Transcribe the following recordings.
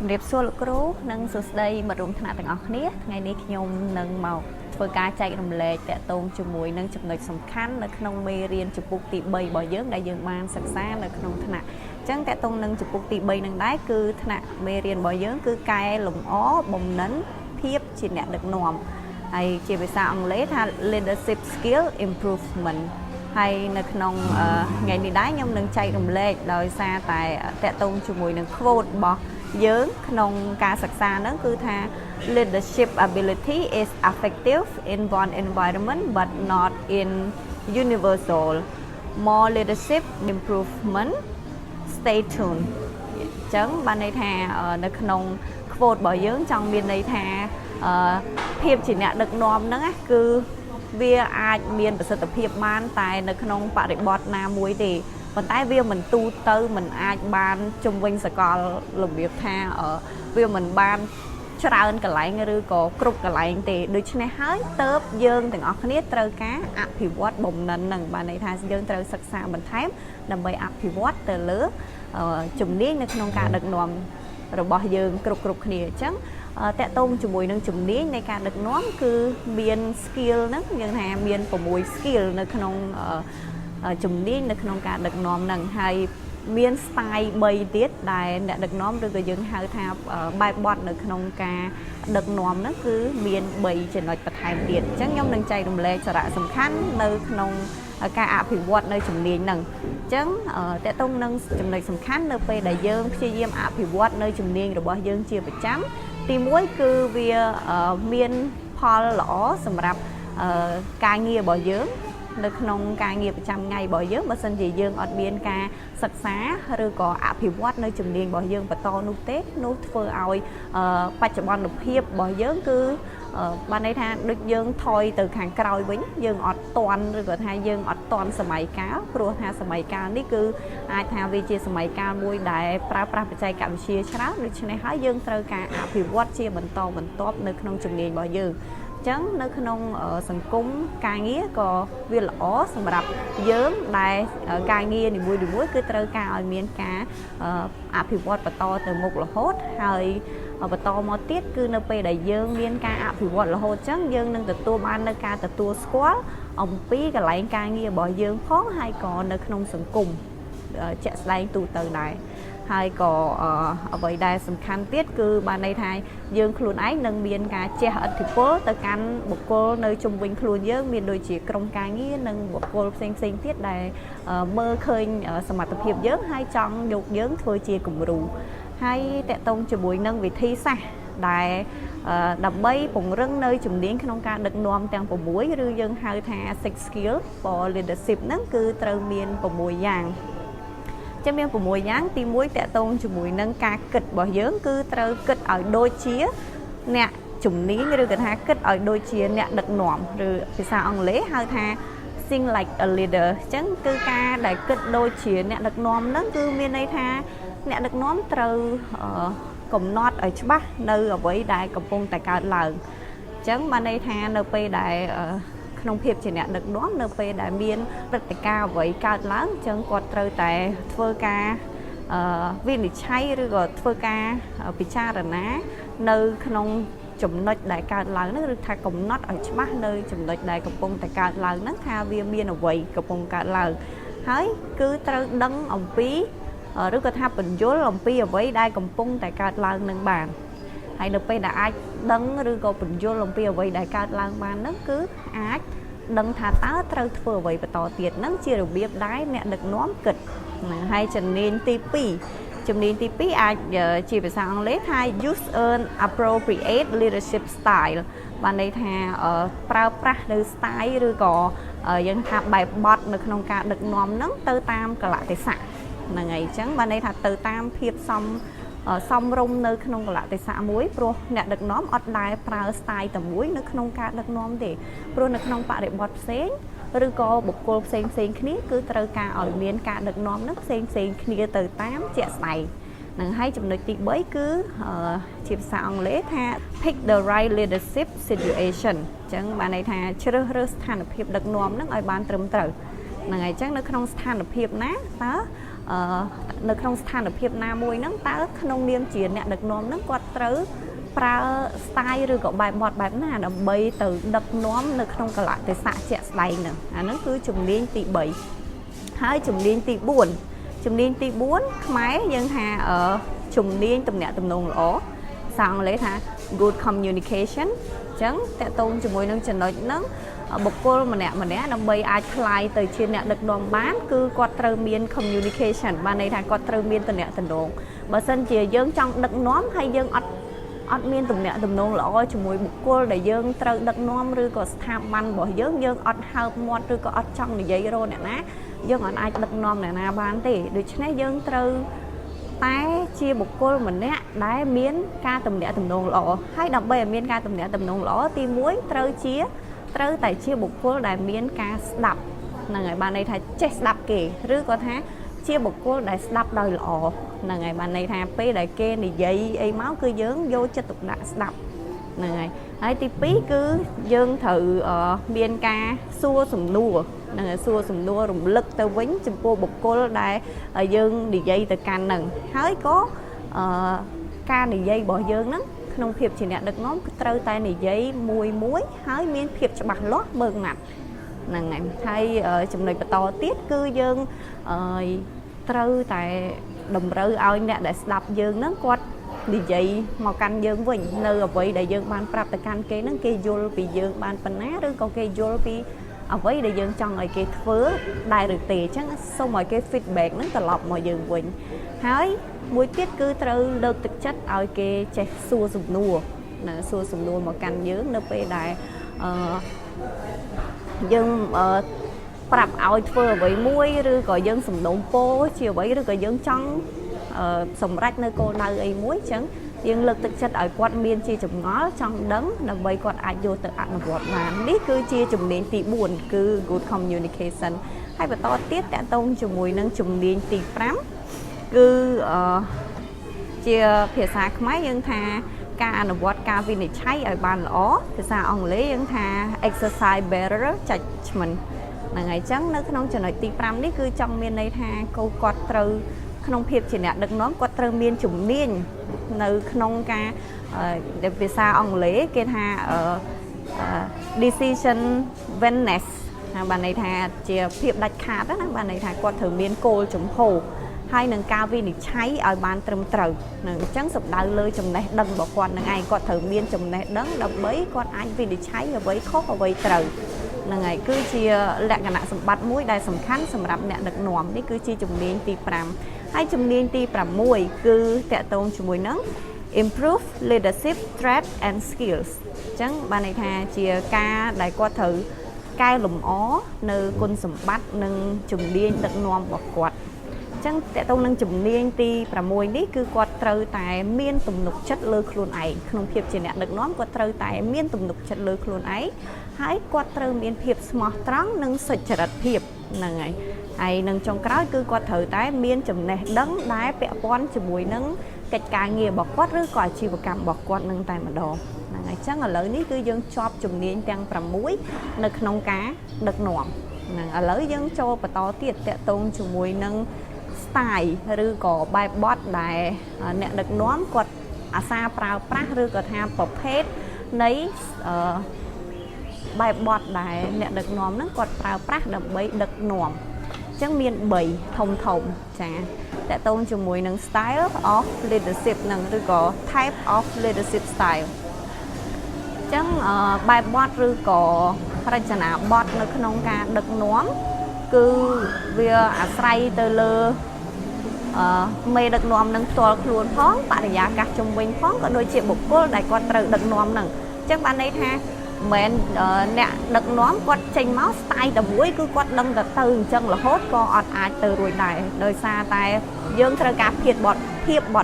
ជំរាបសួរលោកគ្រូនិងសួស្តីមិត្តរួមថ្នាក់ទាំងអស់គ្នាថ្ងៃនេះខ្ញុំនឹងមកធ្វើការចែករំលែកតាក់ទងជាមួយនឹងចំណុចសំខាន់នៅក្នុងមេរៀនចំពុកទី3របស់យើងដែលយើងបានសិក្សានៅក្នុងថ្នាក់អញ្ចឹងតាក់ទងនឹងចំពុកទី3នឹងដែរគឺថ្នាក់មេរៀនរបស់យើងគឺកែលម្អបំណិនភាពជាអ្នកដឹកនាំហើយជាភាសាអង់គ្លេសថា leadership skill improvement ហើយនៅក្នុងថ្ងៃនេះដែរខ្ញុំនឹងចែករំលែកដោយសារតែតាក់ទងជាមួយនឹង quote របស់យើងក្នុងការសិក្សាហ្នឹងគឺថា leadership ability is effective in one environment but not in universal more leadership improvement stay tuned អញ្ចឹងបានន័យថានៅក្នុង quote របស់យើងចង់មានន័យថាភាពជាអ្នកដឹកនាំហ្នឹងគឺវាអាចមានប្រសិទ្ធភាពបានតែនៅក្នុងបរិបទណាមួយទេប៉ុន្តែវាមិនទូទៅមិនអាចបានជំវិញសកលរបៀបថាវាមិនបានច្រើនកន្លែងឬក៏គ្រប់កន្លែងទេដូច្នេះហើយទៅយើងទាំងអស់គ្នាត្រូវការអភិវឌ្ឍបំណិននឹងបានន័យថាយើងត្រូវសិក្សាបន្ថែមដើម្បីអភិវឌ្ឍទៅលើជំនាញនៅក្នុងការដឹកនាំរបស់យើងគ្រប់គ្នាអញ្ចឹងតកតងជាមួយនឹងជំនាញនៃការដឹកនាំគឺមាន skill ហ្នឹងយើងថាមាន6 skill នៅក្នុងជំនាញនៅក្នុងការដឹកនាំហ្នឹងហើយមាន style 3 ទៀតដែលអ្នកដឹកនាំឬក៏យើងហៅថាបែបបទនៅក្នុងការដឹកនាំហ្នឹងគឺមាន3ចំណុចបន្ថែមទៀតអញ្ចឹងខ្ញុំនឹងចែករំលែកសារៈសំខាន់នៅក្នុងការអភិវឌ្ឍនៅជំនាញហ្នឹងអញ្ចឹងតកតងនឹងចំណុចសំខាន់នៅពេលដែលយើងព្យាយាមអភិវឌ្ឍនៅជំនាញរបស់យើងជាប្រចាំទី1គឺវាមានផលល្អសម្រាប់ការងាររបស់យើងនៅក្នុងការងារប្រចាំថ្ងៃរបស់យើងបើសិនជាយើងអត់មានការសិក្សាឬក៏អភិវឌ្ឍនៅជំនាញរបស់យើងបន្តនោះទេនោះធ្វើឲ្យបច្ចុប្បន្នភាពរបស់យើងគឺបានន័យថាដូចយើងថយទៅខាងក្រោយវិញយើងអត់ទាន់ឬក៏ថាយើងអត់ទាន់សម័យកាលព្រោះថាសម័យកាលនេះគឺអាចថាវាជាសម័យកាលមួយដែលប្រើប្រាស់បច្ចេកវិទ្យាច្រើនដូច្នេះហើយយើងត្រូវការអភិវឌ្ឍជាបន្តបន្ទាប់នៅក្នុងជំនាញរបស់យើងចឹងនៅក្នុងសង្គមការងារក៏វាល្អសម្រាប់យើងដែលការងារនីមួយៗគឺត្រូវការឲ្យមានការអភិវឌ្ឍបន្តទៅមុខរហូតហើយបន្តមកទៀតគឺនៅពេលដែលយើងមានការអភិវឌ្ឍរហូតចឹងយើងនឹងទទួលបាននៅការទទួលស្គាល់អំពីកន្លែងការងាររបស់យើងផងហើយក៏នៅក្នុងសង្គមជាក់ស្ដែងទូទៅដែរហើយក៏អ្វីដែលសំខាន់ទៀតគឺបានន័យថាយើងខ្លួនឯងនឹងមានការជះឥទ្ធិពលទៅកាន់បុគ្គលនៅជុំវិញខ្លួនយើងមានដូចជាក្រុមការងារនិងបុគ្គលផ្សេងទៀតដែលមើលឃើញសមត្ថភាពយើងហើយចង់យកយើងធ្វើជាគំរូហើយតកតងជាមួយនឹងវិធីសាស្ត្រដែលដើម្បីពង្រឹងនៅជំនាញក្នុងការដឹកនាំទាំង6ឬយើងហៅថា six skill for leadership ហ្នឹងគឺត្រូវមាន6យ៉ាងចាំមាន6យ៉ាងទី1តកតងជាមួយនឹងការគិតរបស់យើងគឺត្រូវគិតឲ្យដូចជាអ្នកជំនាញឬក៏ថាគិតឲ្យដូចជាអ្នកដឹកនាំឬភាសាអង់គ្លេសហៅថា think like a leader អញ្ចឹងគឺការដែលគិតដូចជាអ្នកដឹកនាំហ្នឹងគឺមានន័យថាអ្នកដឹកនាំត្រូវកំណត់ឲ្យច្បាស់នៅអ្វីដែលកំពុងតែកើតឡើងអញ្ចឹងបានន័យថានៅពេលដែលក្នុងភាពជាអ្នកដឹកនាំនៅពេលដែលមានព្រឹត្តិការណ៍អ្វីកើតឡើងអញ្ចឹងគាត់ត្រូវតែធ្វើការវិនិច្ឆ័យឬក៏ធ្វើការពិចារណានៅក្នុងចំណុចដែលកើតឡើងហ្នឹងឬថាកំណត់ឲ្យច្បាស់នៅចំណុចដែលកំពុងតែកើតឡើងហ្នឹងថាវាមានអ្វីកំពុងកើតឡើងហើយគឺត្រូវដឹងអំពីឬក៏ថាបញ្យល់អំពីអ្វីដែលកំពុងតែកើតឡើងនឹងបានហើយនៅពេលដែលអាចដឹងឬក៏បញ្យល់អំពីអ្វីដែលកើតឡើងបានហ្នឹងគឺអាចដឹងថាតើត្រូវធ្វើអ្វីបន្តទៀតហ្នឹងជារបៀបដែលអ្នកដឹកនាំគិតហើយជំនាញទី2អាចជាភាសាអង់គ្លេសថា use an appropriate leadership style បានន័យថាប្រើប្រាស់នៅ style ឬក៏យើងថាបែបបទនៅក្នុងការដឹកនាំហ្នឹងទៅតាមកលៈទេសៈហ្នឹងហើយអញ្ចឹងបានន័យថាទៅតាមភាពសមរម្យនៅក្នុងកលៈទេសៈមួយព្រោះអ្នកដឹកនាំអត់ដែលប្រើ style តែមួយនៅក្នុងការដឹកនាំទេព្រោះនៅក្នុងបរិបទផ្សេងឬក៏បុគ្គលផ្សេងគ្នាគឺត្រូវការឲ្យមានការដឹកនាំនឹងផ្សេងគ្នាទៅតាមជាក់ស្ដែងនឹងហើយចំណុចទី3គឺជាភាសាអង់គ្លេសថា pick the right leadership situation អញ្ចឹងបានន័យថាជ្រើសរើសស្ថានភាពដឹកនាំនឹងឲ្យបានត្រឹមត្រូវហ្នឹងហើយអញ្ចឹងនៅក្នុងស្ថានភាពណាតើ នៅក្នុងស្ថានភាពណាមួយហ្នឹងតើក្នុងនាមជាអ្នកដឹកនាំហ្នឹងគាត់ត្រូវប្រើ style ឬក៏បែបបទបែបណាដើម្បីទៅដឹកនាំនៅក្នុងកលៈទេសៈជាក់ស្ដែងហ្នឹងអាហ្នឹងគឺជំនាញទី3ហើយជំនាញទី4ខ្មែរយើងថាជំនាញទំនាក់ទំនងល្អសាំងអង់គ្លេសថា good communication អញ្ចឹងតកតងជាមួយនឹងចំណុចហ្នឹងបុគ្គលម្នាក់ដើម្បីអាចក្លាយទៅជាអ្នកដឹកនាំបានគឺគាត់ត្រូវមាន communication បានន័យថាគាត់ត្រូវមានទំនាក់ទំនងបើសិនជាយើងចង់ដឹកនាំហើយយើងអត់មានទំនាក់ទំនងល្អជាមួយបុគ្គលដែលយើងត្រូវដឹកនាំឬក៏ស្ថាប័នរបស់យើងអត់ហើបមាត់ឬក៏អត់ចង់និយាយរកអ្នកណាយើងអត់អាចដឹកនាំអ្នកណាបានទេដូច្នេះយើងត្រូវតែជាបុគ្គលម្នាក់ដែលមានការទំនាក់ទំនងល្អហើយដើម្បីឲ្យមានការទំនាក់ទំនងល្អទី1ត្រូវតែជាបុគ្គលដែលមានការស្ដាប់ហ្នឹងហើយបានន័យថាចេះស្ដាប់គេឬក៏ថាជាបុគ្គលដែលស្ដាប់ដោយល្អហ្នឹងហើយបានន័យថាពេលដែលគេនិយាយអីមកគឺយើងយកចិត្តទុកដាក់ស្ដាប់ហ្នឹងហើយទី2គឺយើងត្រូវមានការសួរសំណួរហ្នឹងហើយសួរសំណួររំលឹកទៅវិញចំពោះបុគ្គលដែលយើងនិយាយទៅកាន់ហ្នឹងហើយក៏ការនិយាយរបស់យើងហ្នឹងក្នុងភាពជាអ្នកដឹកនាំគឺត្រូវតែនិយាយមួយហើយមានភាពច្បាស់លាស់ម៉ឺងម៉ាត់ហ្នឹងហើយចំណុចបន្តទៀតគឺយើងត្រូវតែតម្រូវឲ្យអ្នកដែលស្ដាប់យើងហ្នឹងគាត់និយាយមកកាន់យើងវិញនៅអ្វីដែលយើងបានប្រាប់ទៅកាន់គេហ្នឹងគេយល់ពីយើងបានប៉ុណ្ណាឬក៏គេយល់ពីអ្វីដែលយើងចង់ឲ្យគេធ្វើដែរឬទេអញ្ចឹងសូមឲ្យគេ feedback ហ្នឹងត្រឡប់មកយើងវិញហើយមួយទៀតគឺត្រូវលើកទឹកចិត្តឲ្យគេចេះសួរសំណួរមកកាន់យើងនៅពេលដែលយើងប្រាប់ឲ្យធ្វើអ្វីមួយឬក៏យើងសំណូមពរជាអ្វីឬក៏យើងចង់សម្រេចនៅគោលដៅអីមួយអញ្ចឹងយើងលើកទឹកចិត្តឲ្យគាត់មានជាចម្ងល់ចង់ដឹងដើម្បីគាត់អាចយកទៅអនុវត្តបាននេះគឺជាជំនាញទី4គឺ good communication ហើយបន្តទៀតតកតងជាមួយនឹងជំនាញទី5គឺជាភាសាខ្មែរយើងថាការអនុវត្តការវិនិច្ឆ័យឲ្យបានល្អភាសាអង់គ្លេសយើងថា exercise better judgment ហ្នឹងហើយអញ្ចឹងនៅក្នុងចំណុចទី5នេះគឺចង់មានន័យថាគាត់ត្រូវក្នុងភាពជាអ្នកដឹកនាំគាត់ត្រូវមានជំនាញនៅក្នុងការភាសាអង់គ្លេសគេថា decision awareness បានន័យថាជាភាពដាច់ខាតណាបានន័យថាគាត់ត្រូវមានគោលជំហរហើយនឹងការវិនិច្ឆ័យឲ្យបានត្រឹមត្រូវនឹងអញ្ចឹងសំដៅលើចំណេះដឹងរបស់គាត់នឹងឯងគាត់ត្រូវមានចំណេះដឹងដើម្បីគាត់អាចវិនិច្ឆ័យអ្វីខុសអ្វីត្រូវហ្នឹងហើយគឺជាលក្ខណៈសម្បត្តិមួយដែលសំខាន់សម្រាប់អ្នកដឹកនាំនេះគឺជាជំនាញទី5ហើយជំនាញទី6គឺតកតងជាមួយនឹង improve leadership traits and skills អញ្ចឹងបានន័យថាជាការដែលគាត់ត្រូវកែលម្អនៅគុណសម្បត្តិនិងជំនាញដឹកនាំរបស់គាត់អញ្ចឹងតកតងនឹងជំនាញទី6នេះគឺគាត់ត្រូវតែមានទំនុកចិត្តលើខ្លួនឯងក្នុងភាពជាអ្នកដឹកនាំគាត់ត្រូវតែមានទំនុកចិត្តលើខ្លួនឯងហើយគាត់ត្រូវមានភាពស្មោះត្រង់និងសុចរិតភាពហ្នឹងហើយនឹងចុងក្រោយគឺគាត់ត្រូវតែមានចំណេះដឹងដែលពាក់ព័ន្ធជាមួយនឹងកិច្ចការងាររបស់គាត់ឬក៏អាជីវកម្មរបស់គាត់នឹងតែម្ដងហ្នឹងហើយអញ្ចឹងឥឡូវនេះគឺយើងជាប់ជំនាញទាំង6នៅក្នុងការដឹកនាំហ្នឹងឥឡូវយើងចូលបន្តទៀតតកតងជាមួយនឹង style ឬក៏បែបបទដែលអ្នកដឹកនាំគាត់អាសាប្រើប្រាស់ឬក៏ថាប្រភេទនៃបែបបទដែលអ្នកដឹកនាំហ្នឹងគាត់ប្រើប្រាស់ដើម្បីដឹកនាំអញ្ចឹងមាន3ធំចាតកតងជាមួយនឹង style of leadership ហ្នឹងឬក៏ type of leadership style អញ្ចឹងបែបបទឬក៏រចនាបទនៅក្នុងការដឹកនាំគឺវាអាស្រ័យទៅលើមេដឹកនាំនឹងផ្ទាល់ខ្លួនផងបរិយាកាសជុំវិញផងក៏ដូចជាបុគ្គលដែលគាត់ត្រូវដឹកនាំនឹងអញ្ចឹងបានន័យថាមិនអ្នកដឹកនាំគាត់ចេញមកស្ទាយតែមួយគឺគាត់ដឹងតែទៅអញ្ចឹងរហូតក៏អត់អាចទៅរួចដែរដោយសារតែយើងត្រូវការភាពប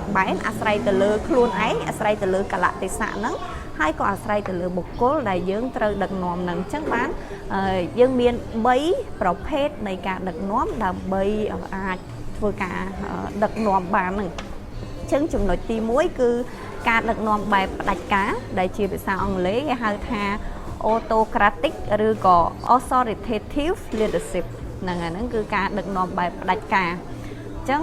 ត់បែនអាស្រ័យទៅលើខ្លួនឯងអាស្រ័យទៅលើកលៈទេសៈហ្នឹងហើយក៏អាស្រ័យទៅលើបុគ្គលដែលយើងត្រូវដឹកនាំនឹងអញ្ចឹងបានយើងមាន3ប្រភេទនៃការដឹកនាំដើម្បីអាចធ្វើការដឹកនាំបានហ្នឹងអញ្ចឹងចំណុចទី1គឺការដឹកនាំបែបផ្ដាច់ការដែលជាភាសាអង់គ្លេសគេហៅថា autocratic ឬក៏ authoritative leadership ហ្នឹងគឺការដឹកនាំបែបផ្ដាច់ការអញ្ចឹង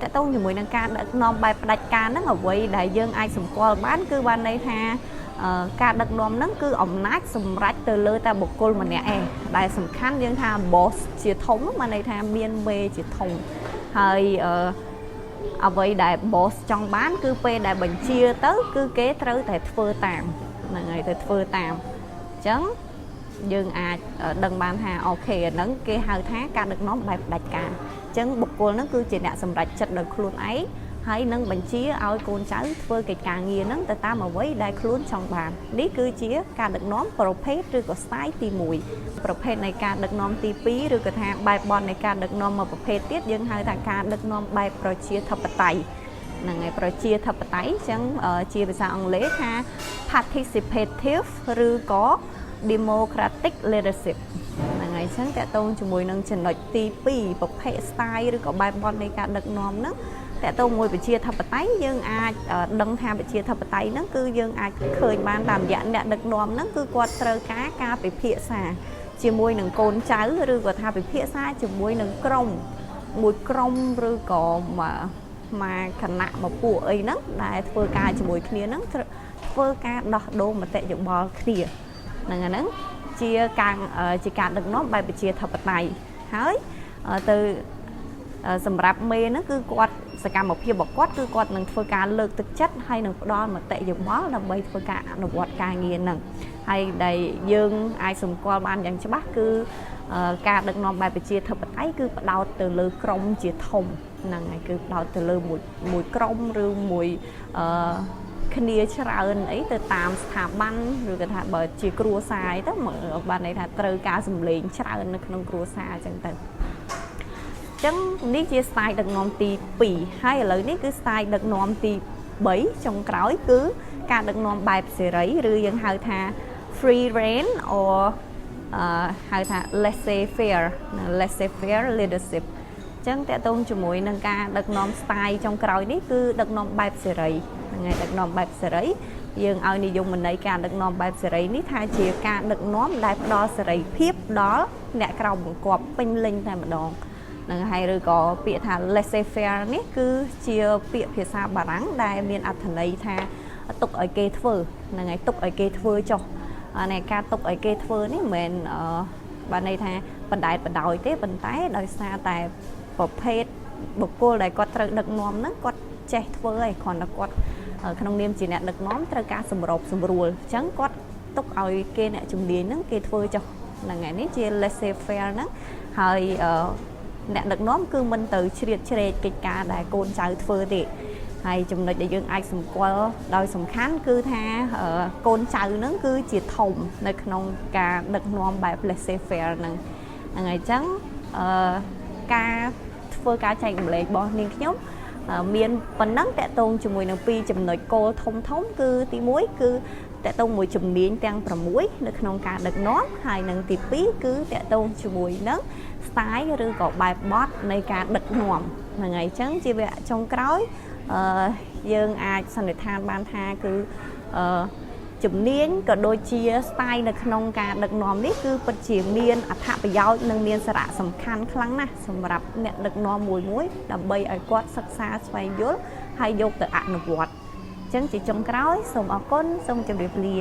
តែតោងជាមួយនឹងការដឹកនាំបែបផ្ដាច់ការហ្នឹងអ្វីដែលយើងអាចសម្គាល់បានគឺបានន័យថាការដឹកនាំហ្នឹងគឺអំណាចសម្រេចទៅលើតែបុគ្គលម្នាក់ឯងដែលសំខាន់យើងថា boss ជាធំបានន័យថាមានមេជាធំហើយអ្វីដែល boss ចង់បានគឺពេលដែលបញ្ជាទៅគឺគេត្រូវតែធ្វើតាមហ្នឹងហើយទៅធ្វើតាមអញ្ចឹងយើងអាចដឹងបានថាអូខេអាហ្នឹងគេហៅថាការដឹកនាំបែបផ្ដាច់ការអញ្ចឹងបុគ្គលហ្នឹងគឺជាអ្នកសម្រេចចិត្តដោយខ្លួនឯងហើយនឹងបញ្ជាឲ្យកូនចៅធ្វើកិច្ចការងារហ្នឹងទៅតាមអ្វីដែលខ្លួនចង់បាននេះគឺជាការដឹកនាំប្រភេទឬក៏ style ទី1ប្រភេទនៃការដឹកនាំទី2ឬក៏ថាបែបបទនៃការដឹកនាំមួយប្រភេទទៀតយើងហៅថាការដឹកនាំបែបប្រជាធិបតេយ្យហ្នឹងហើយប្រជាធិបតេយ្យអញ្ចឹងជាភាសាអង់គ្លេសថា participative ឬក៏ democratic leadership ហ្នឹងហើយអញ្ចឹងតកតងជាមួយនឹងចំណុចទី2ប្រភេទ style ឬក៏បែបបទនៃការដឹកនាំហ្នឹងតកតងមួយប្រជាធិបតេយ្យយើងអាចដឹងថាប្រជាធិបតេយ្យហ្នឹងគឺយើងអាចឃើញបានតាមរយៈអ្នកដឹកនាំហ្នឹងគឺគាត់ត្រូវការពិភាក្សាជាមួយនឹងកូនចៅឬក៏ថាពិភាក្សាជាមួយនឹងក្រុមមួយក្រុមឬក៏មកគណៈមកពួកអីហ្នឹងដែលធ្វើការជាមួយគ្នាហ្នឹងធ្វើការដោះដូរមតិយោបល់គ្នាហ្នឹងជាការដឹកនាំបែបប្រជាធិបតេយ្យហើយទៅសម្រាប់មេហ្នឹងគឺគាត់សកម្មភាពរបស់គាត់គឺគាត់នឹងធ្វើការលើកទឹកចិត្តហើយនឹងផ្ដល់មតិយោបល់ដើម្បីធ្វើការអនុវត្តការងារហ្នឹងហើយដែលយើងអាចសម្គាល់បានយ៉ាងច្បាស់គឺការដឹកនាំបែបប្រជាធិបតេយ្យគឺផ្ដោតទៅលើក្រុមជាធំហ្នឹងហើយគឺផ្ដោតទៅលើមួយក្រុមឬមួយគ្នាច្រើនអីទៅតាមស្ថាប័នឬក៏ថាបើជាគ្រួសារទៅបានន័យថាត្រូវការសម្លេងច្រើននៅក្នុងគ្រួសារអញ្ចឹងទៅអញ្ចឹងនេះជា style ដឹកនាំទី2ហើយឥឡូវនេះគឺ style ដឹកនាំទី3ចុងក្រោយគឺការដឹកនាំបែបសេរីឬយើងហៅថា free rein or ហៅថា laissez faire leadership អញ្ចឹងតកតងជាមួយនឹងការដឹកនាំ style ចុងក្រោយនេះគឺដឹកនាំបែបសេរីហ្នឹងហើយដឹកនាំបែបសេរីយើងឲ្យនិយមន័យការដឹកនាំបែបសេរីនេះថាជាការដឹកនាំដែលផ្ដល់សេរីភាពដល់អ្នកក្រោមបង្គាប់ពេញលេញតែម្ដងហ្នឹងហើយឬក៏ពាក្យថា laissez faire នេះគឺជាពាក្យភាសាបារាំងដែលមានអត្ថន័យថាទុកឲ្យគេធ្វើហ្នឹងហើយទុកឲ្យគេធ្វើចុះនៃការទុកឲ្យគេធ្វើនេះមិនមែនបានន័យថាបណ្ដែតបណ្ដោយទេប៉ុន្តែដោយសារតែប្រភេទបុគ្គលដែលគាត់ត្រូវដឹកនាំហ្នឹងគាត់ចេះធ្វើហើយគ្រាន់តែគាត់ក្នុងនាមជាអ្នកដឹកនាំត្រូវការសម្របសម្រួលអញ្ចឹងគាត់ទុកឲ្យគេអ្នកជំនាញហ្នឹងគេធ្វើចុះហ្នឹងហើយនេះជា laissez faire ហ្នឹងហើយអ្នកដឹកនាំគឺមិនទៅជ្រៀតជ្រែកកិច្ចការដែលកូនចៅធ្វើទេហើយចំណុចដែលយើងអាចសម្គាល់ដោយសំខាន់គឺថាកូនចៅហ្នឹងគឺជាធំនៅក្នុងការដឹកនាំបែប laissez faire ហ្នឹងហើយអញ្ចឹងការធ្វើការចែករំលែករបស់នាងខ្ញុំមានប៉ុណ្ណឹងតកតងជាមួយនឹង2ចំណុចគោលធំគឺទី1គឺតកតងមួយជំនាញទាំង6នៅក្នុងការដឹកនាំហើយនឹងទី2គឺតកតងជាមួយនឹង style ឬក៏បែបបទនៃការដឹកនាំហ្នឹងហើយអញ្ចឹងជាវគ្គចុងក្រោយយើងអាចសន្និដ្ឋានបានថាគឺជំនាញក៏ដូចជា style នៅក្នុងការដឹកនាំនេះគឺពិតជាមានអត្ថប្រយោជន៍និងមានសារៈសំខាន់ខ្លាំងណាស់សម្រាប់អ្នកដឹកនាំមួយដើម្បីឲ្យគាត់សិក្សាស្វែងយល់ហើយយកទៅអនុវត្តអញ្ចឹងជាចុងក្រោយសូមអរគុណសូមជម្រាបលា